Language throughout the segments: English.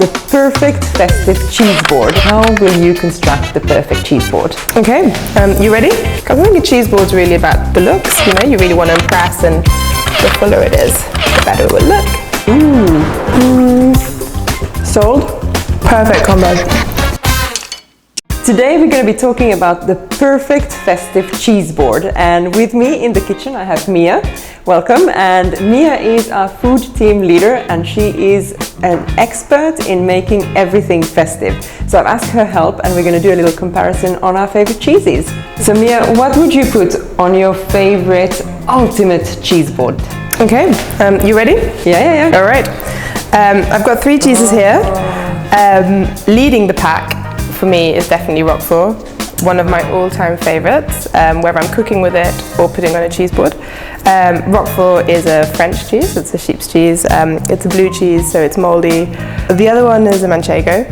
The perfect festive cheese board. How will you construct the perfect cheese board? Okay, you ready? Because I think a cheese board's really about the looks, you know, you really want to impress, and the fuller it is, the better it will look. Sold. Perfect combo. Today we're going to be talking about the perfect festive cheese board, and with me in the kitchen I have Mia. Welcome. And Mia is our food team leader, and she is an expert in making everything festive. So I've asked her help, and we're going to do a little comparison on our favorite cheeses. So Mia, what would you put on your favorite ultimate cheese board? Okay, you ready? Yeah. All right. I've got 3 cheeses here. Leading the pack for me is definitely Roquefort, one of my all-time favorites, whether I'm cooking with it or putting on a cheese board. Roquefort is a French cheese, it's a sheep's cheese. It's a blue cheese, so it's moldy. The other one is a Manchego.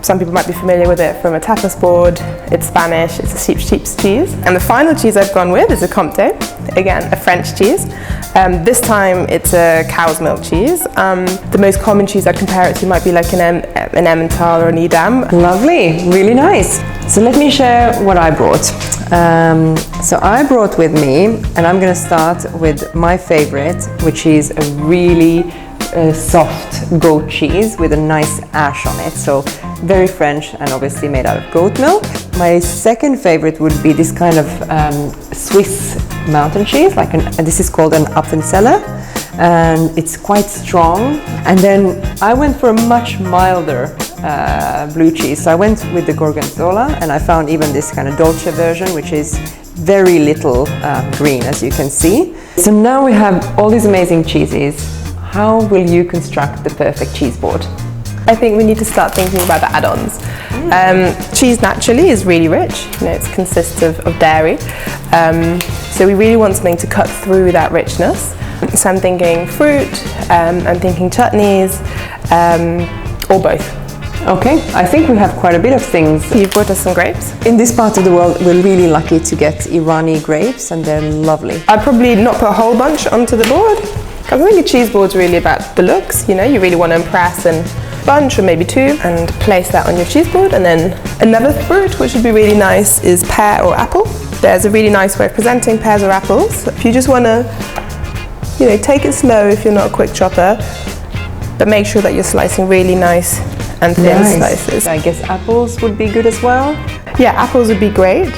Some people might be familiar with it from a tapas board. It's Spanish, it's a sheep's cheese. And the final cheese I've gone with is a Comté, again, a French cheese. This time it's a cow's milk cheese. The most common cheese I'd compare it to might be like an Emmental or an Edam. Lovely, really nice. So let me share what I brought. So I brought with me, and I'm going to start with my favorite, which is a really soft goat cheese with a nice ash on it. So very French and obviously made out of goat milk. My second favorite would be this kind of Swiss mountain cheese, this is called an Appenzeller, and it's quite strong. And then I went for a much milder blue cheese. So I went with the Gorgonzola, and I found even this kind of dolce version, which is very little green, as you can see. So now we have all these amazing cheeses. How will you construct the perfect cheese board? I think we need to start thinking about the add-ons. Cheese naturally is really rich, you know, it consists of dairy. So we really want something to cut through that richness. So I'm thinking fruit, I'm thinking chutneys, or both. Okay, I think we have quite a bit of things. You've brought us some grapes. In this part of the world, we're really lucky to get Irani grapes, and they're lovely. I'd probably not put a whole bunch onto the board, because I think a cheese board's really about the looks, you know, you really want to impress, and bunch or maybe 2, and place that on your cheese board. And then another fruit which would be really nice is pear or apple. There's a really nice way of presenting pears or apples. If you just want to, you know, take it slow if you're not a quick chopper, but make sure that you're slicing really nice and thin slices. I guess apples would be good as well. Yeah, apples would be great.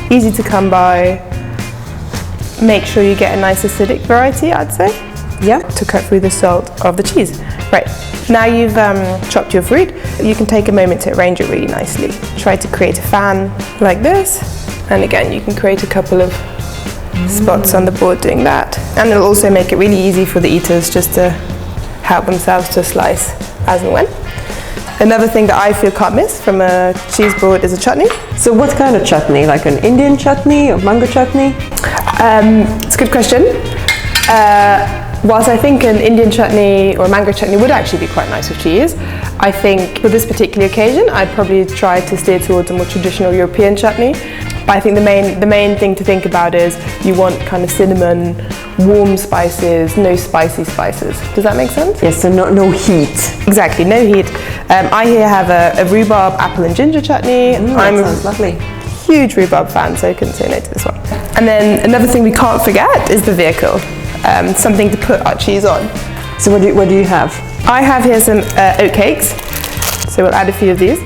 Easy to come by. Make sure you get a nice acidic variety, I'd say. Yeah. To cut through the salt of the cheese. Right, now you've chopped your fruit, you can take a moment to arrange it really nicely. Try to create a fan like this, and again you can create a couple of spots on the board doing that. And it'll also make it really easy for the eaters just to help themselves to slice as and when. Another thing that I feel can't miss from a cheese board is a chutney. So what kind of chutney? Like an Indian chutney or mango chutney? It's a good question. Whilst I think an Indian chutney or a mango chutney would actually be quite nice with cheese, I think for this particular occasion I'd probably try to steer towards a more traditional European chutney. But I think the main thing to think about is you want kind of cinnamon, warm spices, no spicy spices. Does that make sense? Yes, so no heat. Exactly, no heat. I here have a rhubarb, apple and ginger chutney. That sounds lovely. Huge rhubarb fan, so I couldn't say no to this one. And then another thing we can't forget is the vehicle. Something to put our cheese on. So what do you have? I have here some oat cakes, so we'll add a few of these,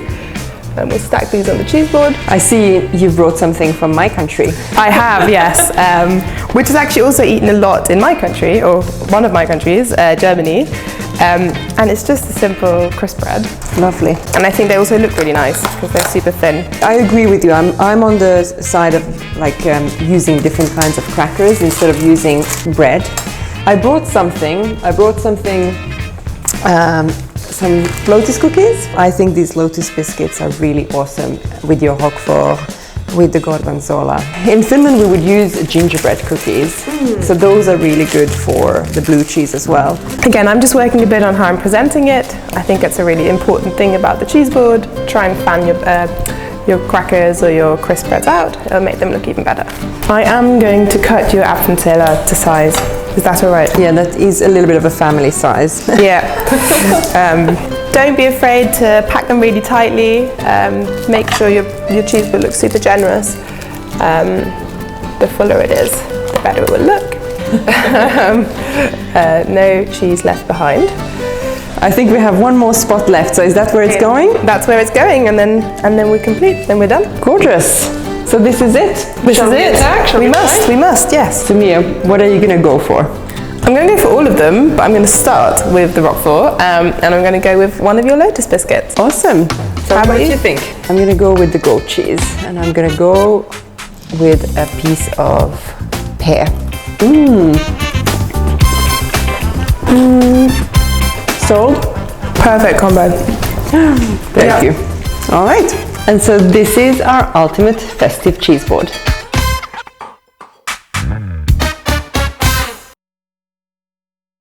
and we'll stack these on the cheese board. I see you've brought something from my country. I have, yes, which is actually also eaten a lot in my country, or one of my countries, Germany, and it's just a simple crisp bread. Lovely. And I think they also look really nice because they're super thin. I agree with you. I'm on the side of using different kinds of crackers instead of using bread. I brought something, some lotus cookies. I think these lotus biscuits are really awesome with your Roquefort, with the Gorgonzola. In Finland we would use gingerbread cookies, so those are really good for the blue cheese as well. Again, I'm just working a bit on how I'm presenting it. I think it's a really important thing about the cheese board. Try and fan your crackers or your crisp breads out. It'll make them look even better. I am going to cut your Appenzeller to size. Is that all right? Yeah, that is a little bit of a family size. Yeah. Don't be afraid to pack them really tightly. Make sure your cheese board looks super generous. The fuller it is, the better it will look. No cheese left behind. I think we have one more spot left, so is that where it's going? That's where it's going, and then we're complete, then we're done. Gorgeous. So this is it? This is it. We must, yes. So Mia, what are you going to go for? I'm going to go for all of them, but I'm going to start with the Roquefort, and I'm going to go with one of your Lotus biscuits. Awesome. So How about what do you? you think? I'm going to go with the goat cheese, and I'm going to go with a piece of pear. Sold? Perfect combo. Thank you. All right. And so this is our ultimate festive cheese board.